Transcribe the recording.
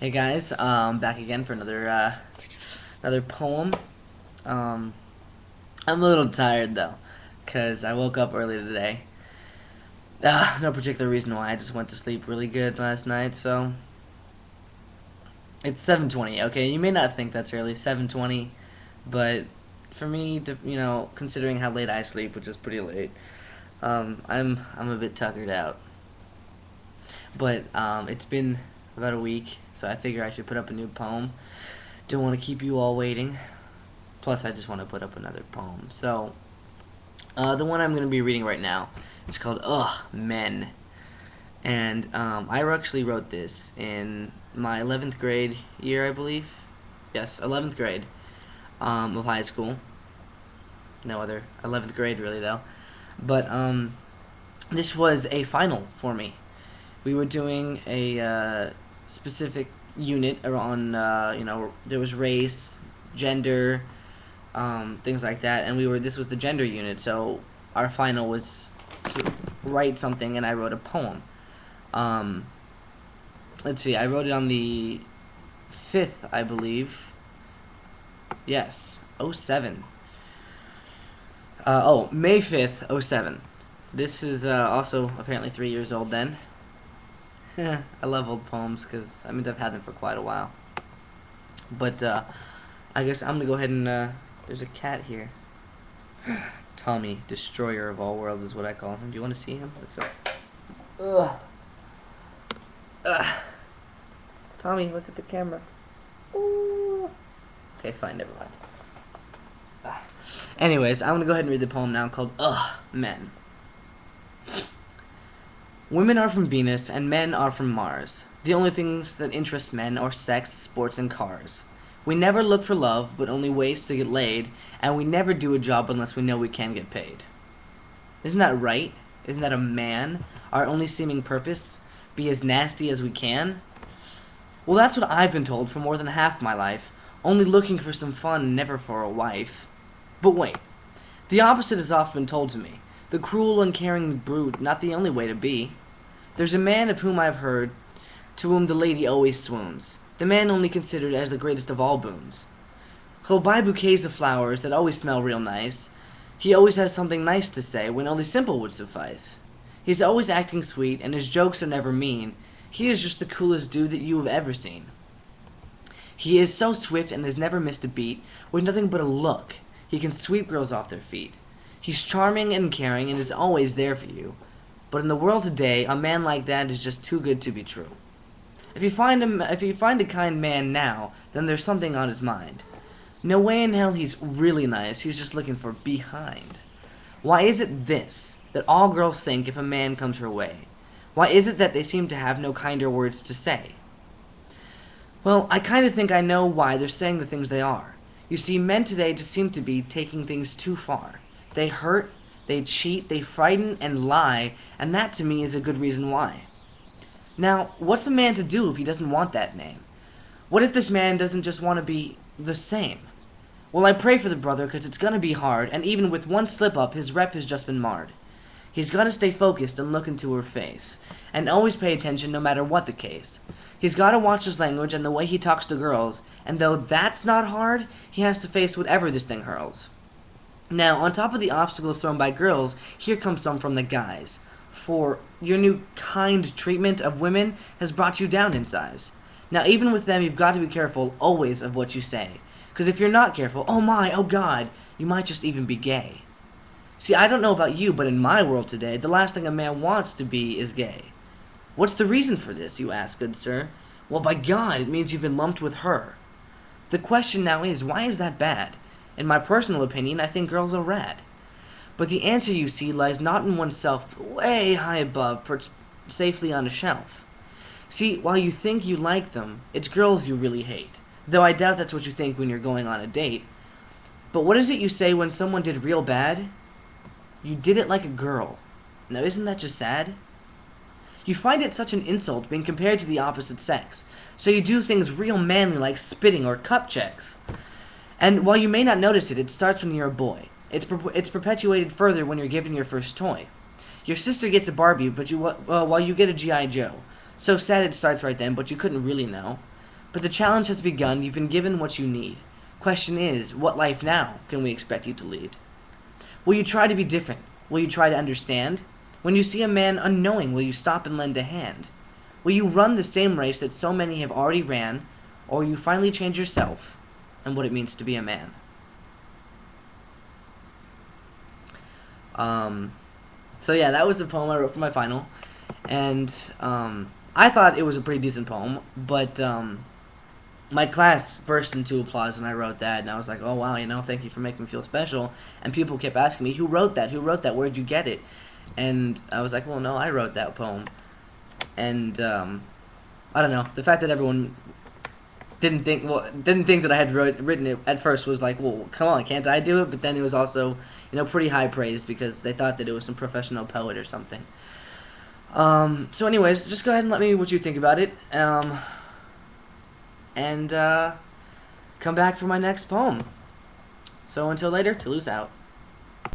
Hey guys, back again for another poem. Um, I'm a little tired though, cause I woke up early today. No particular reason why. I just went to sleep really good last night. So it's 7:20. Okay, you may not think that's early, 7:20, but for me, considering how late I sleep, which is pretty late, I'm a bit tuckered out. But it's been about a week, so I figure I should put up a new poem. Don't want to keep you all waiting. Plus, I just want to put up another poem. So, the one I'm going to be reading right now is called Ugh, Men. And I actually wrote this in my 11th grade year, I believe. Yes, 11th grade of high school. No other 11th grade, really, though. But this was a final for me. We were doing a specific unit on, there was race, gender, things like that, and this was the gender unit, so our final was to write something, and I wrote a poem. Um, let's see, I wrote it on the 5th, I believe. Yes, '07. May 5th, '07. This is also apparently 3 years old then. I love old poems because I've had them for quite a while. But I guess I'm gonna go ahead and there's a cat here. Tommy, destroyer of all worlds, is what I call him. Do you want to see him? What's up? Ugh. Ugh. Tommy, look at the camera. Ooh. Okay, fine, never mind. Anyways, I'm gonna go ahead and read the poem now called Ugh, Men. Women are from Venus and men are from Mars. The only things that interest men are sex, sports, and cars. We never look for love, but only ways to get laid, and we never do a job unless we know we can get paid. Isn't that right? Isn't that a man? Our only seeming purpose? Be as nasty as we can? Well, that's what I've been told for more than half my life, only looking for some fun and never for a wife. But wait, the opposite has often been told to me. The cruel, uncaring brute, not the only way to be. There's a man of whom I've heard, to whom the lady always swoons, the man only considered as the greatest of all boons. He'll buy bouquets of flowers that always smell real nice. He always has something nice to say when only simple would suffice. He's always acting sweet, and his jokes are never mean. He is just the coolest dude that you have ever seen. He is so swift and has never missed a beat. With nothing but a look, he can sweep girls off their feet. He's charming and caring and is always there for you. But in the world today, a man like that is just too good to be true. If you find a kind man now, then there's something on his mind. No way in hell he's really nice. He's just looking for behind. Why is it this, that all girls think if a man comes her way? Why is it that they seem to have no kinder words to say? Well, I kind of think I know why they're saying the things they are. You see, men today just seem to be taking things too far. They hurt, they cheat, they frighten and lie, and that to me is a good reason why. Now, what's a man to do if he doesn't want that name? What if this man doesn't just want to be the same? Well, I pray for the brother because it's going to be hard, and even with one slip-up, his rep has just been marred. He's got to stay focused and look into her face, and always pay attention no matter what the case. He's got to watch his language and the way he talks to girls, and though that's not hard, he has to face whatever this thing hurls. Now, on top of the obstacles thrown by girls, here comes some from the guys. For your new kind treatment of women has brought you down in size. Now, even with them, you've got to be careful always of what you say. Because if you're not careful, oh my, oh God, you might just even be gay. See, I don't know about you, but in my world today, the last thing a man wants to be is gay. What's the reason for this, you ask, good sir? Well, by God, it means you've been lumped with her. The question now is, why is that bad? In my personal opinion, I think girls are rad. But the answer, you see, lies not in oneself, but way high above, perched safely on a shelf. See, while you think you like them, it's girls you really hate. Though I doubt that's what you think when you're going on a date. But what is it you say when someone did real bad? You did it like a girl. Now isn't that just sad? You find it such an insult being compared to the opposite sex, so you do things real manly like spitting or cup checks. And while you may not notice it, it starts when you're a boy. It's perpetuated further when you're given your first toy. Your sister gets a Barbie, but while you get a G.I. Joe. So sad it starts right then, but you couldn't really know. But the challenge has begun. You've been given what you need. Question is, what life now can we expect you to lead? Will you try to be different? Will you try to understand? When you see a man unknowing, will you stop and lend a hand? Will you run the same race that so many have already ran? Or will you finally change yourself and what it means to be a man? So yeah, that was the poem I wrote for my final. And I thought it was a pretty decent poem, but my class burst into applause when I wrote that, and I was like, oh wow, thank you for making me feel special. And people kept asking me, who wrote that? Who wrote that? Where'd you get it? And I was like, well, no, I wrote that poem. And I don't know, the fact that everyone didn't think that I had written it at first was like, well, come on, can't I do it? But then it was also, pretty high praise because they thought that it was some professional poet or something. So anyways, just go ahead and let me know what you think about it. And come back for my next poem. So until later, Toulouse out.